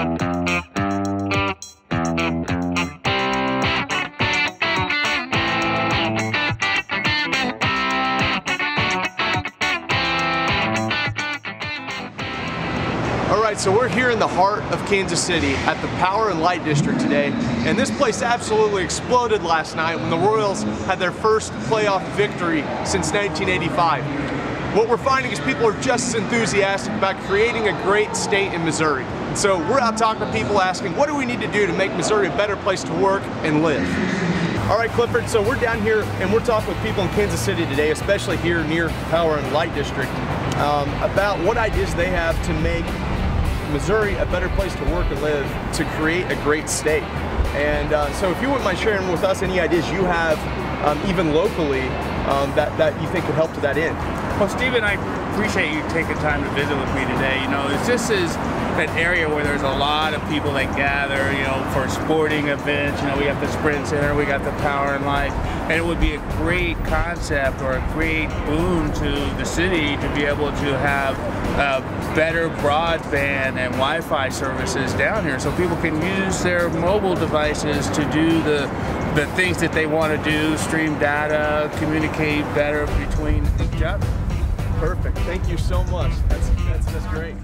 Alright, so we're here in the heart of Kansas City at the Power and Light District today, and this place absolutely exploded last night when the Royals had their first playoff victory since 1985. What we're finding is people are just as enthusiastic about creating a great state in Missouri. And so we're out talking to people asking, what do we need to do to make Missouri a better place to work and live? Alright, Clifford, so we're down here and we're talking with people in Kansas City today, especially here near Power and Light District, about what ideas they have to make Missouri a better place to work and live, to create a great state. And so if you wouldn't mind sharing with us any ideas you have, even locally, that you think could help to that end. Well, Stephen, I appreciate you taking time to visit with me today. You know, this is an area where there's a lot of people that gather, you know, for sporting events. You know, we got the Sprint Center, we got the Power and Light, and it would be a great concept or a great boon to the city to be able to have better broadband and Wi-Fi services down here, so people can use their mobile devices to do the things that they want to do, stream data, communicate better between each other. Perfect. Thank you so much. That's great.